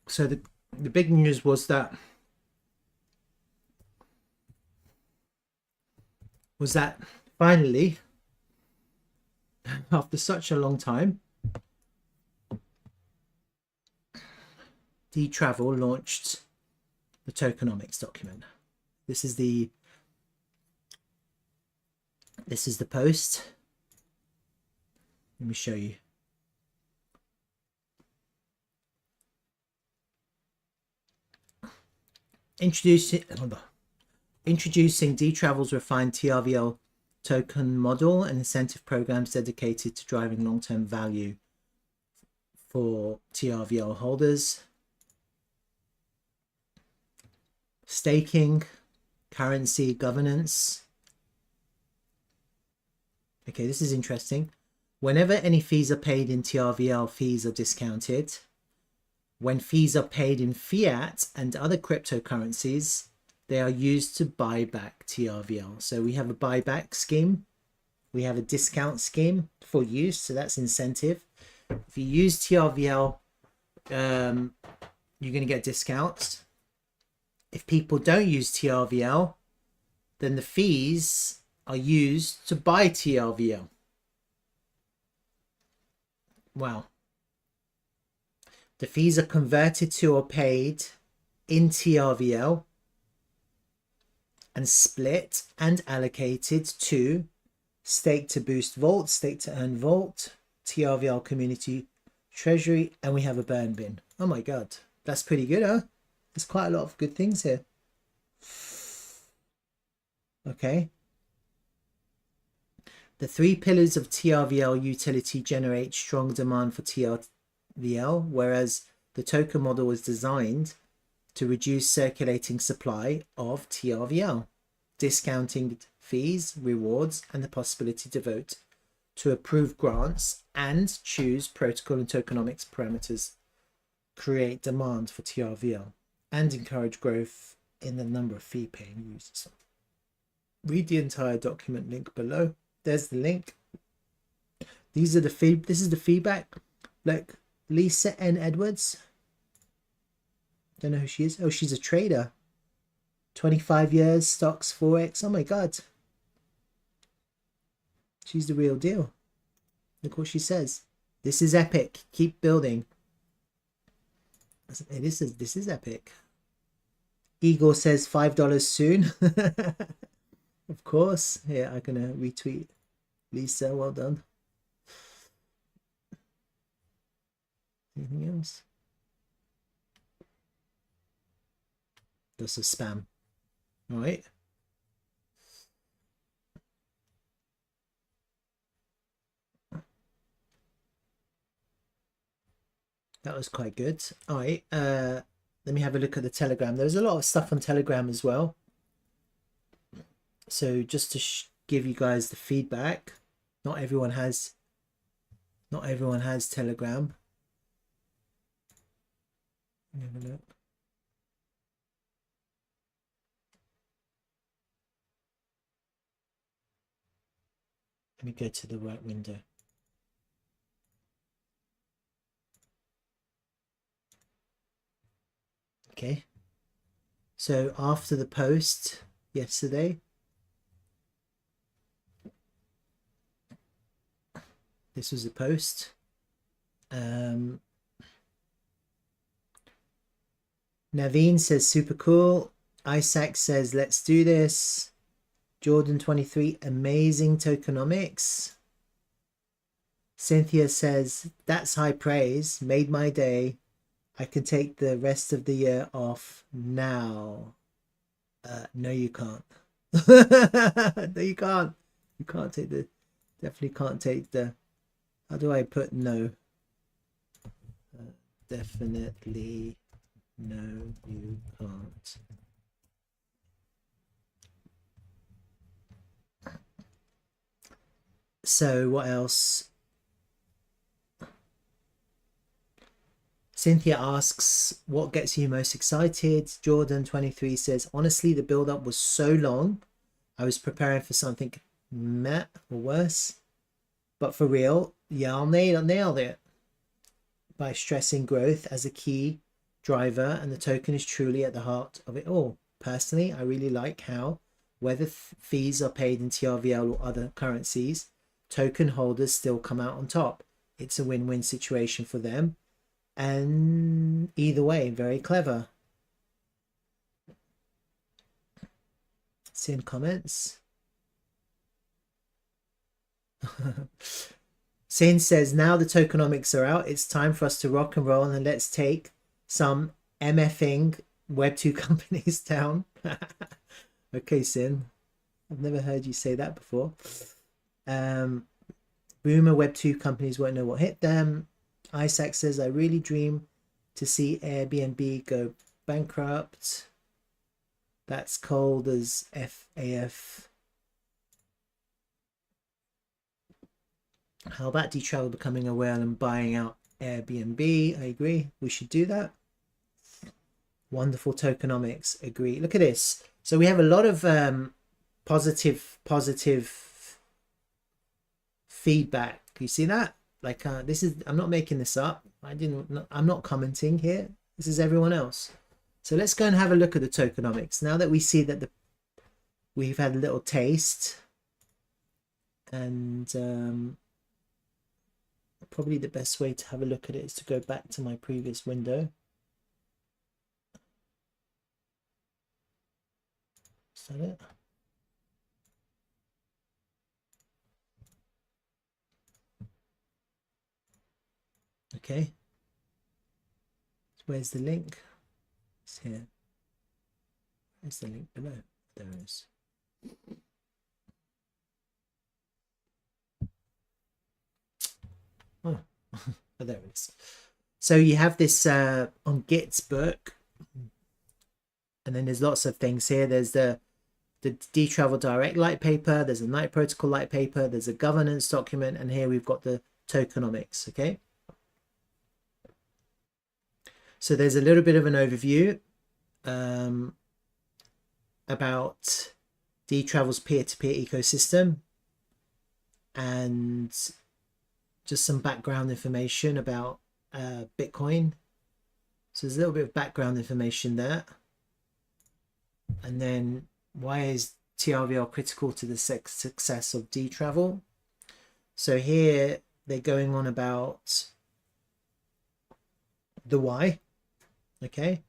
So the big news was that finally, after such a long time, Dtravel launched the tokenomics document. This is the post. Let me show you. Introducing Dtravel's refined TRVL token model and incentive programs dedicated to driving long-term value for TRVL holders. Staking, currency governance. Okay, this is interesting. Whenever any fees are paid in TRVL, fees are discounted. When fees are paid in fiat and other cryptocurrencies, they are used to buy back TRVL. So we have a buyback scheme. We have a discount scheme for use. So that's incentive. If you use TRVL, you're going to get discounts. If people don't use TRVL, then the fees are used to buy TRVL. Wow. The fees are converted to or paid in TRVL and split and allocated to stake to boost vault, stake to earn vault, TRVL community treasury, and we have a burn bin. Oh my god, that's pretty good, huh? There's quite a lot of good things here. Okay. The 3 pillars of TRVL utility generate strong demand for TRVL, whereas the token model was designed to reduce circulating supply of TRVL, discounting fees, rewards, and the possibility to vote to approve grants and choose protocol and tokenomics parameters, create demand for TRVL, and encourage growth in the number of fee-paying users. Read the entire document link below. There's the link. These are the this is the feedback. Like Lisa N. Edwards. Don't know who she is. Oh, she's a trader. 25 years, stocks, Forex. Oh my god. She's the real deal. Look what she says. This is epic. Keep building. This is epic. Igor says $5 soon. Of course. Here, I'm gonna retweet Lisa. Well done. Anything else? That's a spam. All right. That was quite good. All right. Let me have a look at the Telegram. There's a lot of stuff on Telegram as well. So just to give you guys the feedback, not everyone has Telegram. Let me have a look. Let me go to the right window. Okay. So after the post yesterday, this was a post. Naveen says super cool. Isaac says let's do this. Jordan 23, amazing tokenomics. Cynthia says that's high praise, made my day. I can take the rest of the year off now. No, you can't. No, you can't. You can't take the, definitely can't take the, how do I put no? Definitely no, you can't. So what else? Cynthia asks, what gets you most excited? Jordan 23 says, honestly, the build-up was so long. I was preparing for something meh or worse. But for real, yeah, I nailed it by stressing growth as a key driver, and the token is truly at the heart of it all. Personally, I really like how, whether fees are paid in TRVL or other currencies, token holders still come out on top. It's a win-win situation for them, and either way, very clever. Sin comments. Sin says, now the tokenomics are out, it's time for us to rock and roll, and let's take some MFing Web2 companies down. Okay, Sin. I've never heard you say that before. Boomer Web2 companies won't know what hit them. Isaac says, I really dream to see Airbnb go bankrupt. That's cold as FAF. How about Dtravel becoming a whale and buying out Airbnb? I agree. We should do that. Wonderful tokenomics. Agree. Look at this. So we have a lot of positive feedback. You see that? Like this is, I'm not making this up. I'm not commenting here. This is everyone else. So let's go and have a look at the tokenomics. Now that we see that we've had a little taste, and probably the best way to have a look at it is to go back to my previous window. Is that it? Okay. Where's the link? It's here. Where's the link below? There it is. Oh, there it is. So you have this on Git's book, and then there's lots of things here. There's the Dtravel Direct light paper, there's a Night Protocol light paper, there's a governance document, and here we've got the tokenomics. Okay, so there's a little bit of an overview about Dtravel's peer-to-peer ecosystem, and just some background information about Bitcoin. So there's a little bit of background information there. And then, why is TRVL critical to the success of Dtravel? So here they're going on about the why. Okay,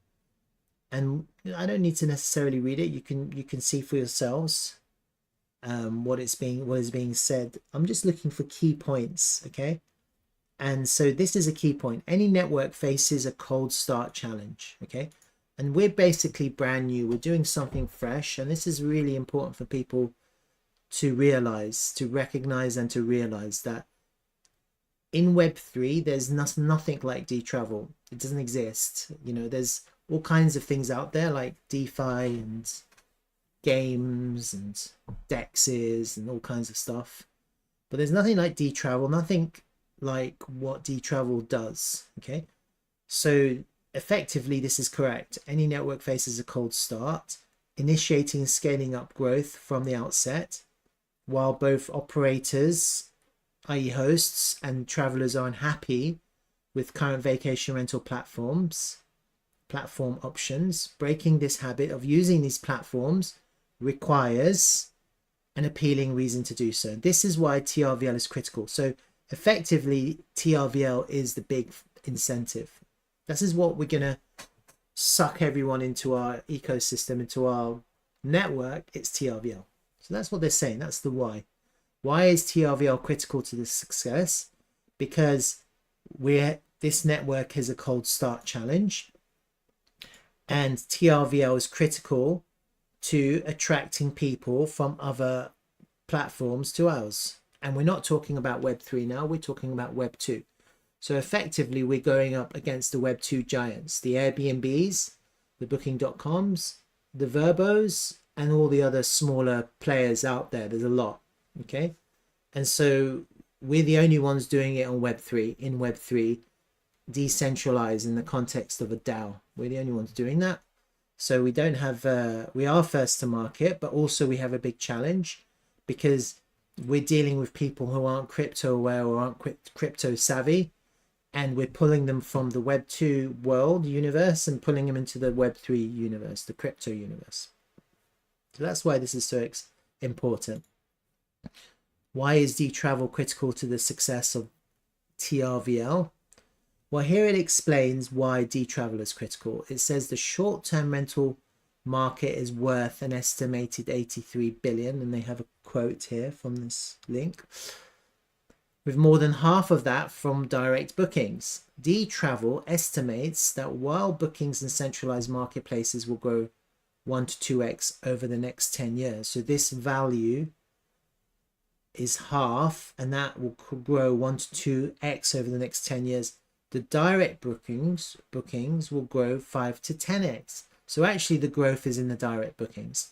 and I don't need to necessarily read it. You can see for yourselves what is being said. I'm just looking for key points. Okay, and so this is a key point. Any network faces a cold start challenge. Okay, and we're basically brand new. We're doing something fresh, and this is really important for people to realize, to recognize, and to realize that in Web3 there's nothing like Dtravel. It doesn't exist. You know, there's all kinds of things out there like DeFi and games and dexes and all kinds of stuff, but there's nothing like Dtravel, nothing like what Dtravel does. Okay, so effectively this is correct. Any network faces a cold start, initiating and scaling up growth from the outset, while both operators, i.e. hosts, and travelers are unhappy with current vacation rental platform options. Breaking this habit of using these platforms requires an appealing reason to do so. This is why TRVL is critical. So effectively, TRVL is the big incentive. This is what we're going to suck everyone into our ecosystem, into our network. It's TRVL. So that's what they're saying. That's the why. Why is TRVL critical to this success? Because this network has a cold start challenge, and TRVL is critical to attracting people from other platforms to ours. And we're not talking about Web3 now, we're talking about Web2. So effectively, we're going up against the Web2 giants, the Airbnbs, the Booking.coms, the Verbos, and all the other smaller players out there. There's a lot. Okay, and so we're the only ones doing it on Web3, in Web3, decentralized in the context of a DAO. We're the only ones doing that. So we don't have, we are first to market, but also we have a big challenge because we're dealing with people who aren't crypto aware or aren't crypto savvy. and we're pulling them from the Web 2 world universe and pulling them into the Web 3 universe, the crypto universe. So that's why this is so important. Why is Dtravel critical to the success of TRVL? Well, here it explains why Dtravel is critical. It says the short-term rental market is worth an estimated 83 billion, and they have a quote here from this link, with more than half of that from direct bookings. Dtravel estimates that while bookings in centralized marketplaces will grow 1 to 2x over the next 10 years, so this value is half, and that will grow 1 to 2x over the next 10 years. The direct bookings will grow 5 to 10x. So actually the growth is in the direct bookings.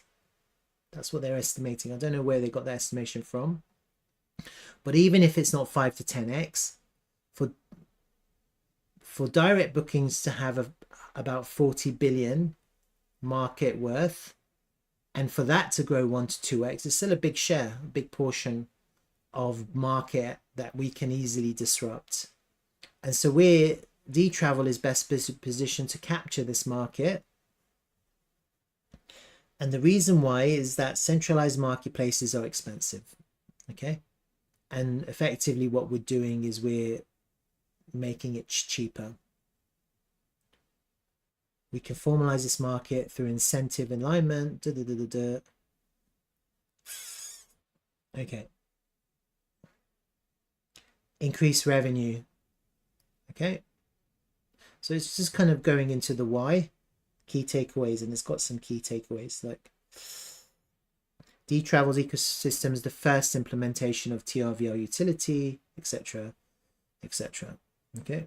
That's what they're estimating. I don't know where they got the estimation from. But even if it's not 5 to 10x, for direct bookings to have about 40 billion market worth, and for that to grow 1 to 2x, it's still a big share, a big portion of market that we can easily disrupt. And so Dtravel is best positioned to capture this market. And the reason why is that centralized marketplaces are expensive. Okay. And effectively what we're doing is we're making it cheaper. We can formalize this market through incentive alignment. Okay. Increase revenue. Okay. So it's just kind of going into the why, key takeaways, and it's got some key takeaways like Dtravel's ecosystem is the first implementation of TRVL utility, etc., etc. Okay.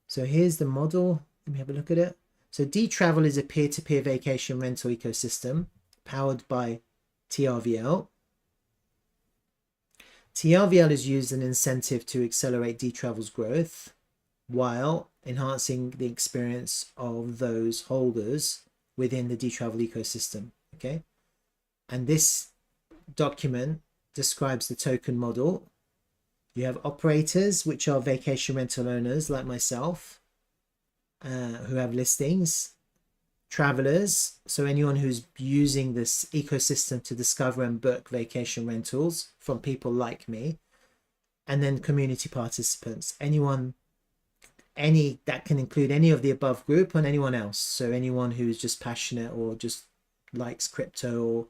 So here's the model. Let me have a look at it. So Dtravel is a peer-to-peer vacation rental ecosystem powered by TRVL. TRVL is used as an incentive to accelerate Dtravel's growth while enhancing the experience of those holders within the Dtravel ecosystem. Okay. And this document describes the token model. You have operators, which are vacation rental owners like myself, who have listings. Travelers, so anyone who's using this ecosystem to discover and book vacation rentals from people like me. And then community participants, that can include any of the above group and anyone else. So anyone who's just passionate or just likes crypto or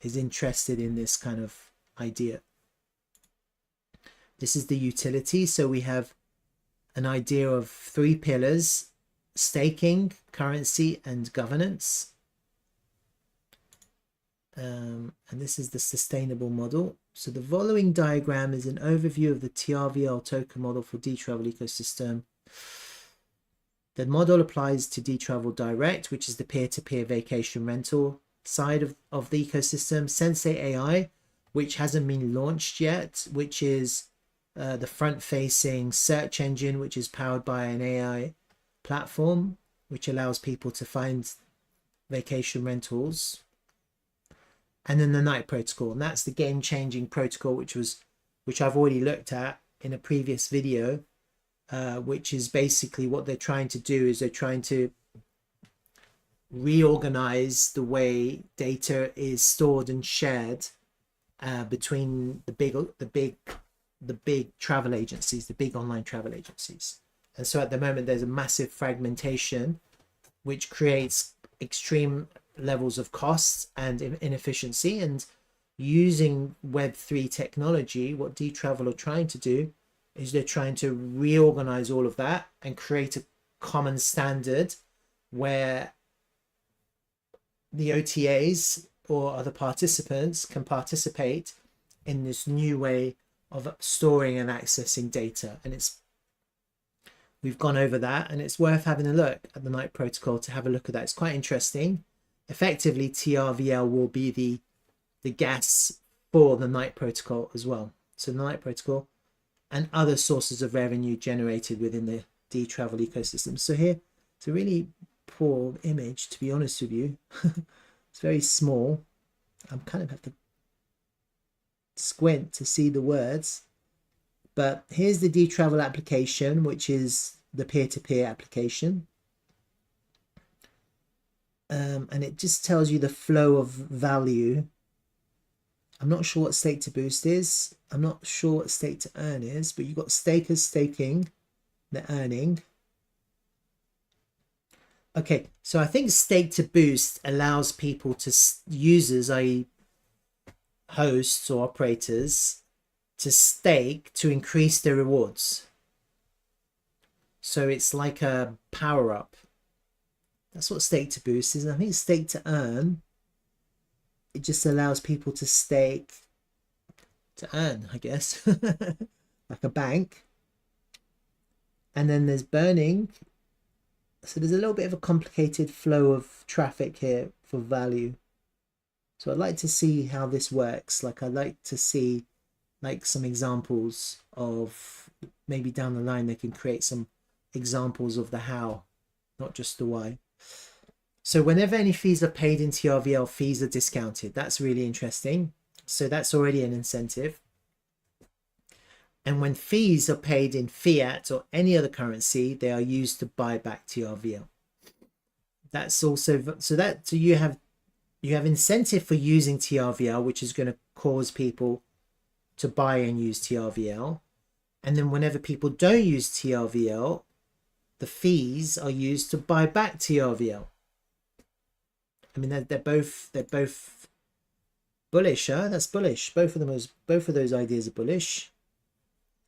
is interested in this kind of idea. This is the utility. So we have an idea of 3 pillars: staking, currency, and governance. And this is the sustainable model. So the following diagram is an overview of the TRVL token model for Dtravel ecosystem. The model applies to Dtravel Direct, which is the peer-to-peer vacation rental side of the ecosystem. Sensei AI, which hasn't been launched yet, which is the front-facing search engine, which is powered by an AI platform, which allows people to find vacation rentals. And then the night protocol, and that's the game-changing protocol, which I've already looked at in a previous video, which is basically what they're trying to do is they're trying to reorganize the way data is stored and shared between the big travel agencies, the big online travel agencies. And so at the moment there's a massive fragmentation, which creates extreme levels of costs and inefficiency. And using Web3 technology, what Dtravel are trying to do is they're trying to reorganize all of that and create a common standard where the OTAs or other participants can participate in this new way of storing and accessing data. And we've gone over that, and it's worth having a look at the night protocol to have a look at that. It's quite interesting. Effectively, TRVL will be the gas for the night protocol as well. So the night protocol and other sources of revenue generated within the Dtravel ecosystem. So here, it's a really poor image, to be honest with you. It's very small. I kind of have to squint to see the words, But here's the Dtravel application, which is the peer-to-peer application. And it just tells you the flow of value. I'm not sure what stake to boost is. I'm not sure what stake to earn is, but you've got stakers staking, the earning. Okay, so I think stake to boost allows people to, users, i.e. hosts or operators, to stake to increase their rewards. So it's like a power up. That's what stake to boost is. And I think stake to earn, it just allows people to stake to earn, I guess, like a bank. And then there's burning. So there's a little bit of a complicated flow of traffic here for value. So I'd like to see how this works. Like I'd like to see like some examples of, maybe down the line they can create some examples of the how, not just the why. So whenever any fees are paid in TRVL, fees are discounted. That's really interesting. So that's already an incentive. And when fees are paid in fiat or any other currency, they are used to buy back TRVL. That's also, so you have incentive for using TRVL, which is going to cause people to buy and use TRVL. And then whenever people don't use TRVL, the fees are used to buy back TRVL. I mean, they're both bullish, huh? That's bullish. Both of those ideas are bullish.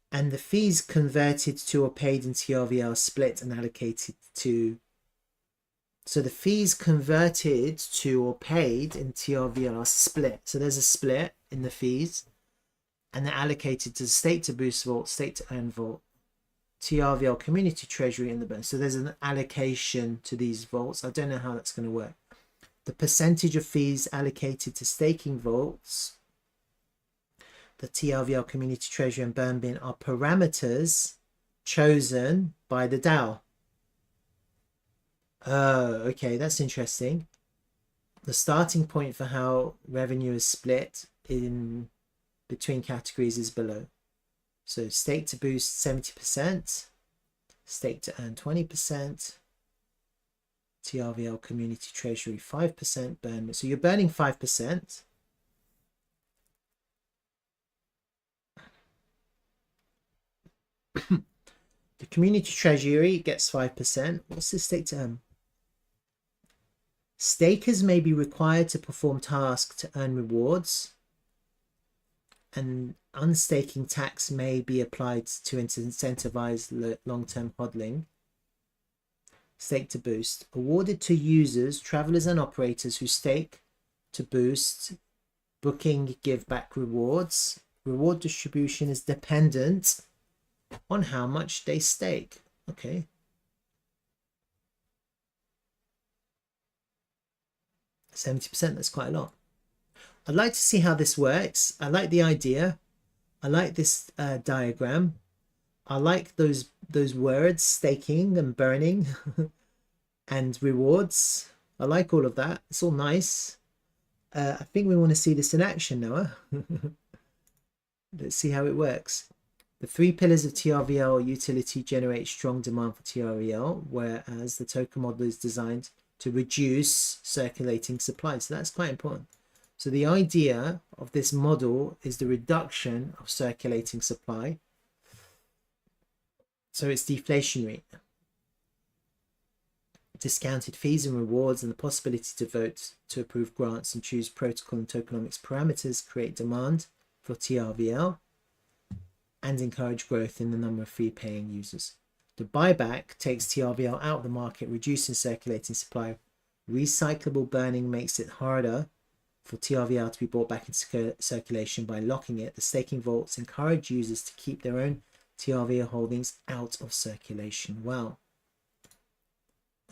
And the fees converted to or paid in TRVL split and allocated to. So the fees converted to or paid in TRVL are split. So there's a split in the fees, and they're allocated to the stake to boost vault, stake to earn vault, TRVL community treasury, and the burn. So there's an allocation to these vaults. I don't know how that's going to work. The percentage of fees allocated to staking vaults, the TRVL community treasury and burn bin, are parameters chosen by the DAO. Oh, okay, that's interesting. The starting point for how revenue is split in between categories is below. So stake to boost 70%, stake to earn 20%, TRVL community treasury 5% burn. So you're burning 5%. The community treasury gets 5%. What's the stake to earn? Stakers may be required to perform tasks to earn rewards, and unstaking tax may be applied to incentivize long-term hodling. Stake to boost, awarded to users, travelers and operators who stake to boost booking give back rewards. Reward distribution is dependent on how much they stake. Okay. %, that's quite a lot. I'd like to see how this works. I like the idea. I like this diagram. I like those words, staking and burning and rewards. I like all of that. It's all nice. I think we want to see this in action, Noah. Let's see how it works. The 3 pillars of TRVL utility generate strong demand for TRVL, whereas the token model is designed to reduce circulating supply. So that's quite important. So the idea of this model is the reduction of circulating supply. So it's deflationary. Discounted fees and rewards and the possibility to vote to approve grants and choose protocol and tokenomics parameters create demand for TRVL and encourage growth in the number of fee-paying users. The buyback takes TRVL out of the market, reducing circulating supply. Recyclable burning makes it harder for TRVL to be brought back into circulation by locking it. The staking vaults encourage users to keep their own TRVL holdings out of circulation. Wow.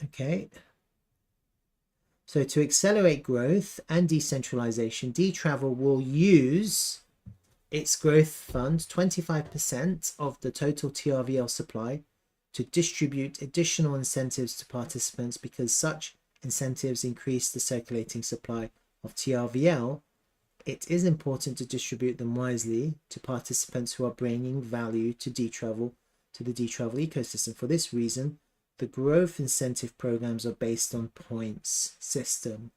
Okay. So to accelerate growth and decentralization, Dtravel will use its growth fund, 25% of the total TRVL supply, to distribute additional incentives to participants because such incentives increase the circulating supply of TRVL it is important to distribute them wisely to participants who are bringing value to Dtravel, to the Dtravel ecosystem. For this reason, the growth incentive programs are based on points system.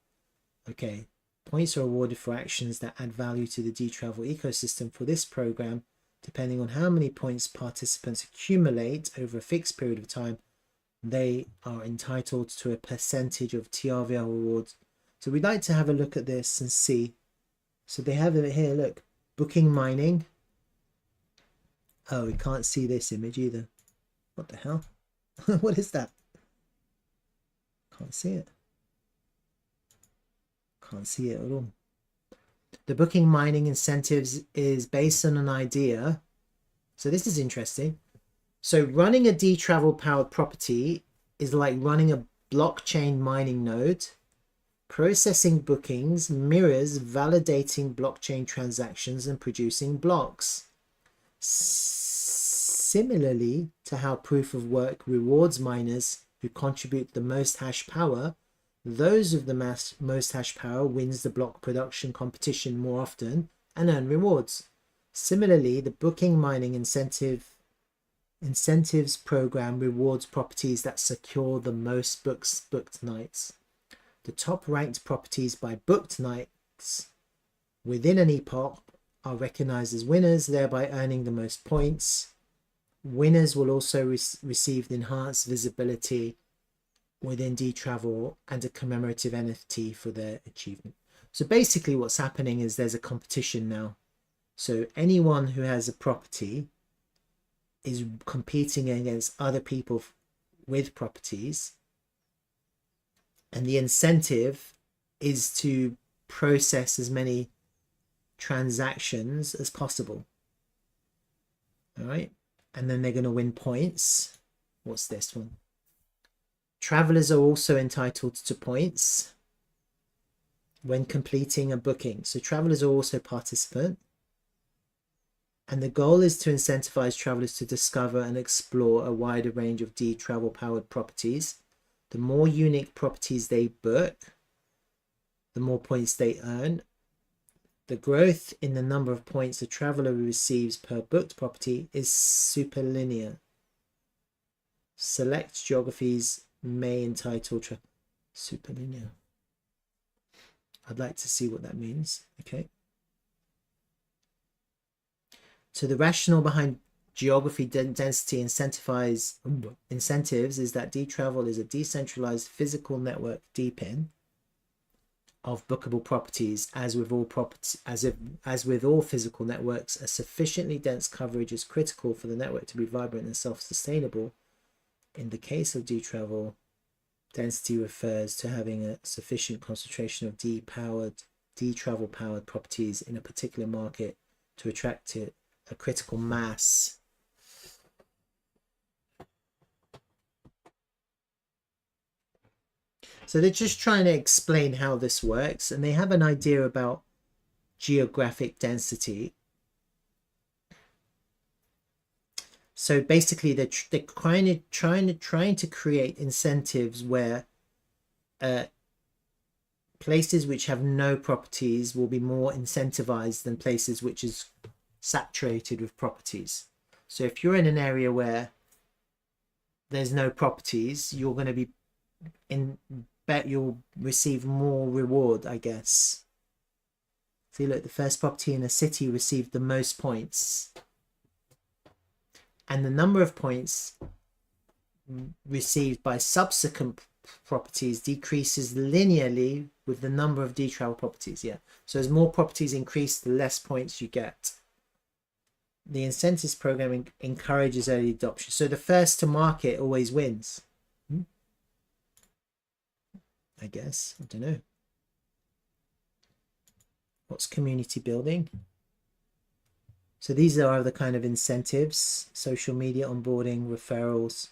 Okay, points are awarded for actions that add value to the Dtravel ecosystem. For this program, depending on how many points participants accumulate over a fixed period of time, they are entitled to a percentage of TRVL rewards. So we'd like to have a look at this and see. So they have it here, look, booking mining. Oh, we can't see this image either. What the hell? What is that? Can't see it. Can't see it at all. The booking mining incentives is based on an idea. So this is interesting. So running a Dtravel powered property is like running a blockchain mining node. Processing bookings mirrors validating blockchain transactions and producing blocks. Similarly to how proof of work rewards miners who contribute the most hash power, those with the most hash power wins the block production competition more often and earn rewards. Similarly, the booking mining incentives program rewards properties that secure the most booked nights. The top ranked properties by booked nights within an epoch are recognized as winners, thereby earning the most points. Winners will also receive enhanced visibility within Dtravel and a commemorative NFT for their achievement. So basically what's happening is there's a competition now. So anyone who has a property is competing against other people with properties, and the incentive is to process as many transactions as possible. All right, and then they're going to win points. What's this one? Travelers are also entitled to points when completing a booking. So travelers are also participant. And the goal is to incentivize travelers to discover and explore a wider range of Dtravel powered properties. The more unique properties they book, the more points they earn. The growth in the number of points a traveler receives per booked property is superlinear. Select geographies may entitle superlinear. I'd like to see what that means. Okay. So the rationale behind geography density incentives is that Dtravel is a decentralized physical network deep-in of bookable properties. As with all physical networks, a sufficiently dense coverage is critical for the network to be vibrant and self-sustainable. In the case of Dtravel, density refers to having a sufficient concentration of Dtravel powered properties in a particular market to attract a critical mass. So they're just trying to explain how this works, and they have an idea about geographic density. So basically they're trying to create incentives where places which have no properties will be more incentivized than places which is saturated with properties. So if you're in an area where there's no properties, you're going to be you'll receive more reward, I guess. See, look, the first property in a city received the most points, and the number of points received by subsequent properties decreases linearly with the number of Dtravel properties. Yeah, so as more properties increase, the less points you get. The incentives program encourages early adoption. So the first to market always wins. I guess. I don't know. What's community building? So these are the kind of incentives: social media, onboarding, referrals.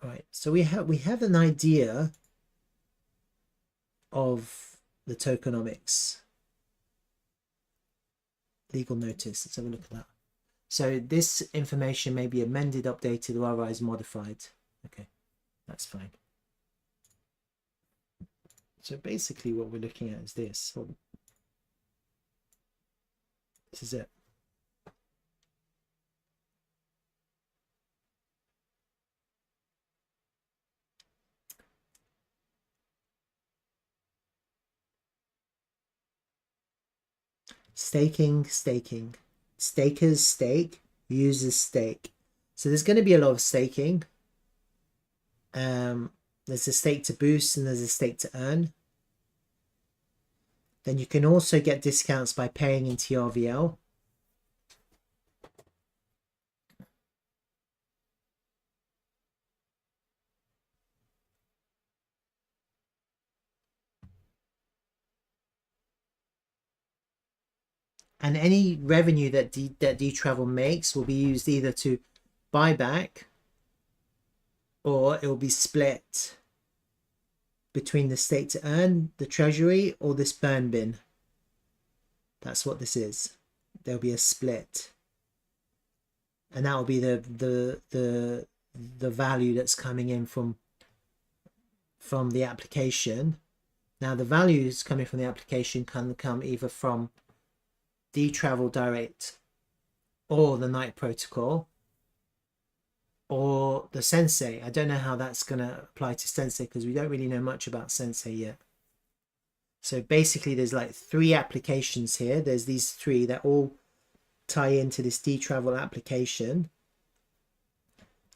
All right. So we have an idea of the tokenomics. Legal notice. Let's have a look at that. So this information may be amended, updated, or otherwise modified. Okay, that's fine. So basically what we're looking at is this. This is it. Staking. Stakers stake, users stake. So there's going to be a lot of staking. There's a stake to boost and there's a stake to earn. Then you can also get discounts by paying in TRVL. And any revenue that Dtravel makes will be used either to buy back or it will be split between the stake to earn, the treasury, or this burn bin. That's what this is. There'll be a split. And that will be the value that's coming in from the application. Now the values coming from the application can come either from Dtravel direct or the Night protocol or the Sensei. I don't know how that's going to apply to Sensei because we don't really know much about Sensei yet. So basically there's like 3 applications here. There's these 3 that all tie into this Dtravel application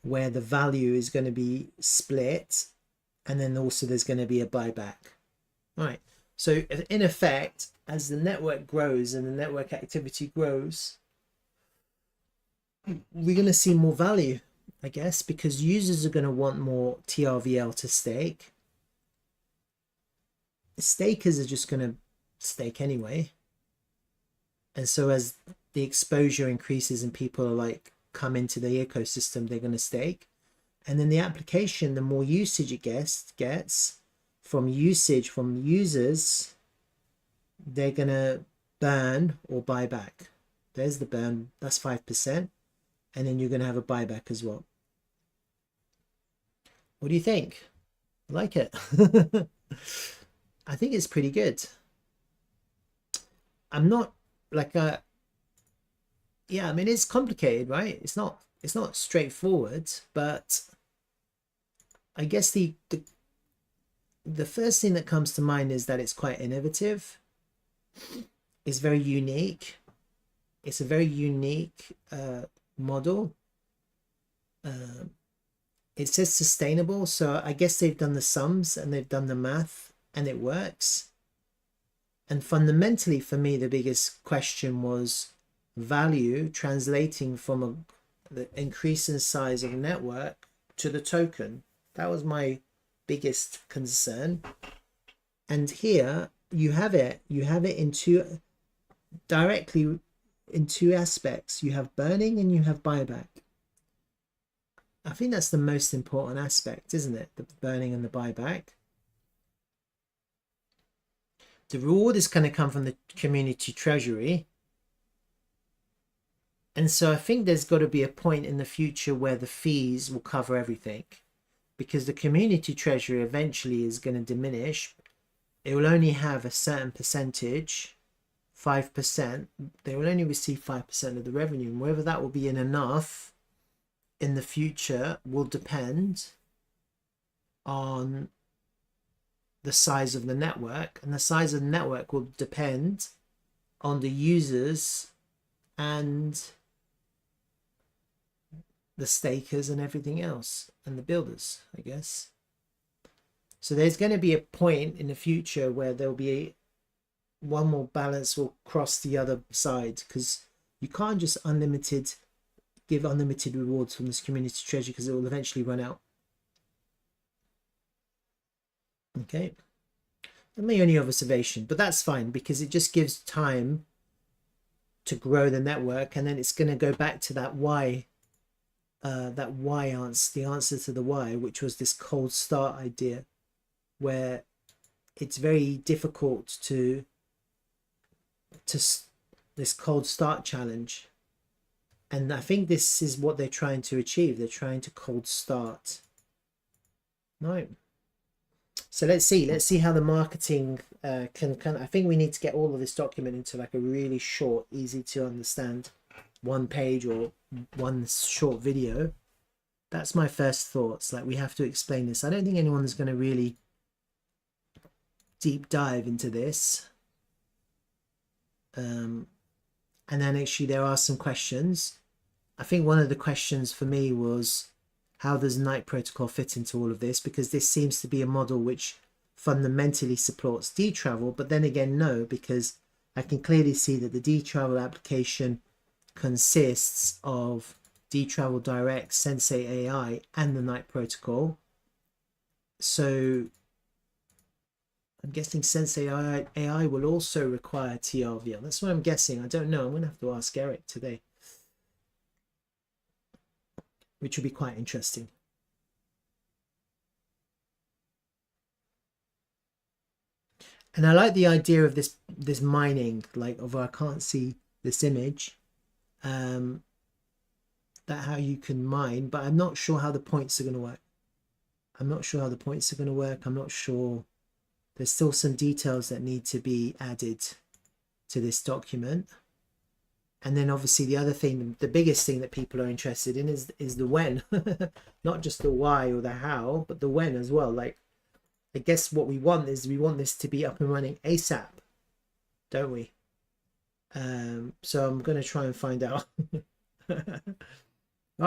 where the value is going to be split, and then also there's going to be a buyback. All right, so in effect, as the network grows and the network activity grows, we're going to see more value, I guess, because users are going to want more TRVL to stake. Stakers are just going to stake anyway. And so as the exposure increases and people are like come into the ecosystem, they're going to stake. And then the application, the more usage it gets from users, they're going to burn or buy back. There's the burn, that's 5%. And then you're going to have a buyback as well. What do you think? I like it. I think it's pretty good. I'm not like a, yeah, I mean, it's complicated, right? It's not straightforward, but I guess the first thing that comes to mind is that it's quite innovative. It's very unique. It's a very unique model. It says sustainable, so I guess they've done the sums and they've done the math and it works. And fundamentally for me, the biggest question was value translating from the increase in size of a network to the token. That was my biggest concern. And here you have it in directly in 2 aspects. You have burning and you have buyback. I think that's the most important aspect, isn't it? The burning and the buyback. The reward is going to come from the community treasury. And so I think there's got to be a point in the future where the fees will cover everything, because the community treasury eventually is going to diminish. It will only have a certain percentage, 5%. They will only receive 5% of the revenue. And whether that will be enough in the future will depend on the size of the network, and the size of the network will depend on the users and the stakers and everything else, and the builders, I guess. So there's going to be a point in the future where there'll be one more balance will cross the other side, because you can't just give unlimited rewards from this community treasure, because it will eventually run out. Okay, that's my only observation, but that's fine because it just gives time to grow the network, and then it's going to go back to that why, answer, the answer to the why, which was this cold start idea, where it's very difficult to this cold start challenge. And I think this is what they're trying to achieve. They're trying to cold start. No. So let's see how the marketing can I think we need to get all of this document into like a really short, easy to understand one page or one short video. That's my first thoughts. Like, we have to explain this. I don't think anyone's going to really deep dive into this. And then actually there are some questions. I think one of the questions for me was, how does Night Protocol fit into all of this? Because this seems to be a model which fundamentally supports Dtravel, but then again, no, because I can clearly see that the Dtravel application consists of Dtravel Direct, Sensei AI, and the Night Protocol. So I'm guessing Sensei AI will also require TRVL. That's what I'm guessing. I don't know. I'm going to have to ask Eric today, which will be quite interesting. And I like the idea of this mining, like, although I can't see this image, that how you can mine, but I'm not sure how the points are going to work. I'm not sure how the points are going to work. I'm not sure. There's still some details that need to be added to this document. And then obviously the other thing, the biggest thing that people are interested in is the when. Not just the why or the how, but the when as well. Like, I guess what we want is we want this to be up and running ASAP, don't we? So I'm going to try and find out. All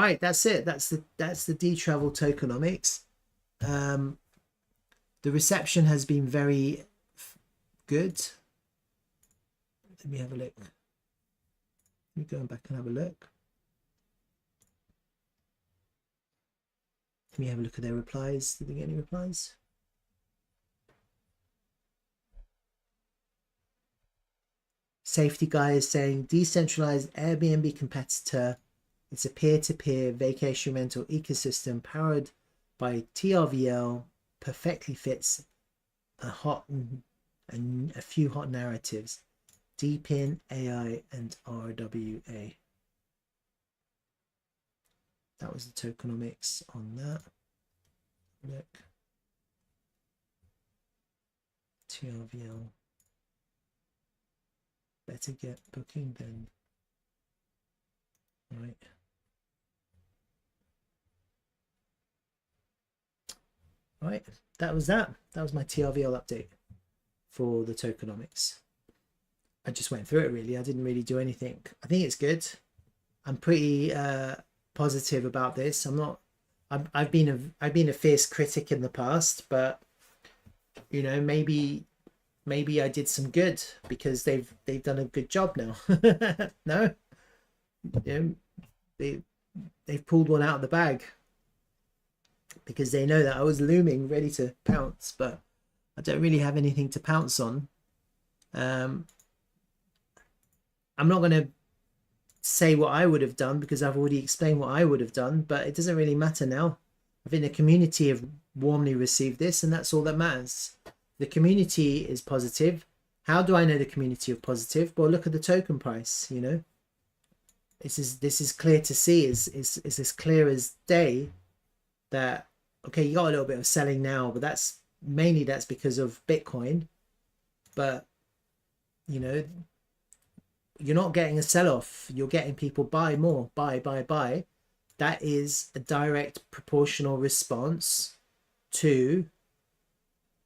right, that's it. That's the Dtravel tokenomics. The reception has been very good. Let me have a look. Let me go back and have a look. Let me have a look at their replies. Did they get any replies? Safety Guy is saying, decentralized Airbnb competitor. It's a peer-to-peer vacation rental ecosystem powered by TRVL. Perfectly fits a few hot narratives. Deep in AI and RWA. That was the tokenomics on that. Look. TRVL. Better get booking then. Right. Right. That was that. That was my TRVL update for the tokenomics. I just went through it really. I didn't really do anything. I think it's good. I'm pretty positive about this. I'm not. I've been a fierce critic in the past, but you know, maybe I did some good because they've done a good job now. No, you know, they've pulled one out of the bag because they know that I was looming, ready to pounce, but I don't really have anything to pounce on. I'm not going to say what I would have done because I've already explained what I would have done, but it doesn't really matter now. I think the community have warmly received this, and that's all that matters. The community is positive. How do I know the community are positive? Well, look at the token price, you know. This is clear to see, is as clear as day that, okay, you got a little bit of selling now, but that's because of Bitcoin. But, you know, you're not getting a sell-off. You're getting people buy more, buy. That is a direct proportional response to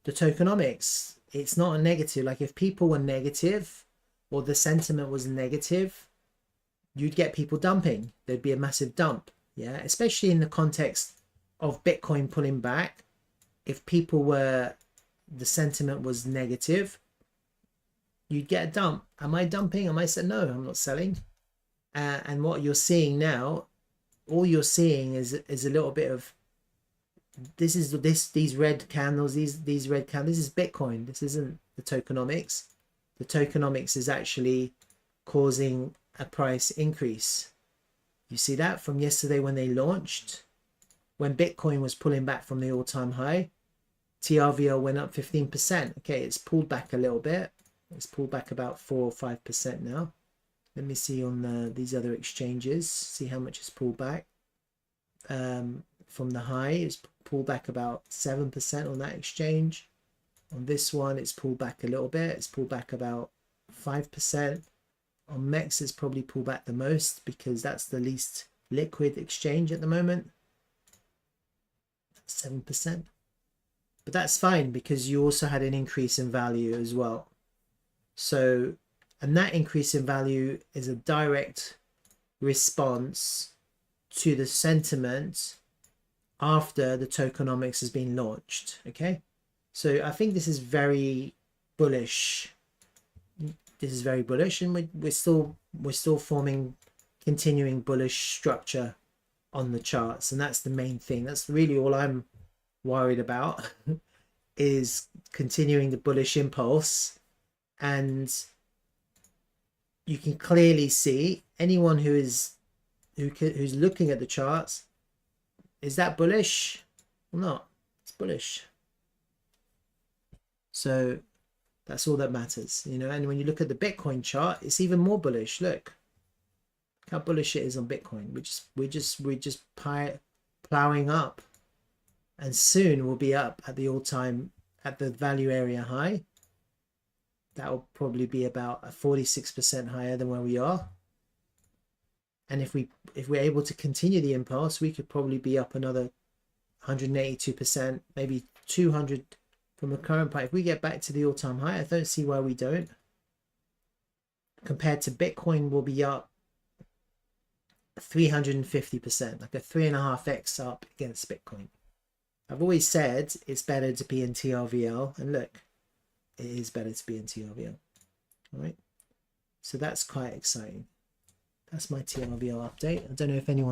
the tokenomics. It's not a negative. Like, if people were negative or the sentiment was negative, you'd get people dumping. There'd be a massive dump. Yeah, especially in the context of Bitcoin pulling back. If people were, the sentiment was negative, you'd get a dump. Am I dumping? Am I saying no? I'm not selling. And what you're seeing now, all you're seeing is a little bit of these red candles. These red candles. This is Bitcoin. This isn't the tokenomics. The tokenomics is actually causing a price increase. You see that from yesterday when they launched, when Bitcoin was pulling back from the all-time high, TRVL went up 15%. Okay, it's pulled back a little bit. It's pulled back about 4 or 5% now. Let me see on these other exchanges, see how much it's pulled back. From the high, it's pulled back about 7% on that exchange. On this one, it's pulled back a little bit. It's pulled back about 5%. On MEX, it's probably pulled back the most because that's the least liquid exchange at the moment. 7%. But that's fine because you also had an increase in value as well. So, and that increase in value is a direct response to the sentiment after the tokenomics has been launched. Okay, so I think this is very bullish. This is very bullish, and we're still forming continuing bullish structure on the charts, and that's the main thing. That's really all I'm worried about is continuing the bullish impulse. And you can clearly see anyone who's looking at the charts, is that bullish or not? It's bullish. So that's all that matters, you know. And when you look at the Bitcoin chart, it's even more bullish. Look how bullish it is on Bitcoin. We're just plowing up, and soon we'll be up at the all-time, at the value area high. That will probably be about 46% higher than where we are. And if we're able to continue the impulse, we could probably be up another 182%, maybe 200 from the current point. If we get back to the all-time high, I don't see why we don't. Compared to Bitcoin, we'll be up 350%, like a 3.5x up against Bitcoin. I've always said it's better to be in TRVL, and look, it is better to be in TRVL. All right, so that's quite exciting. That's my TRVL update. I don't know if anyone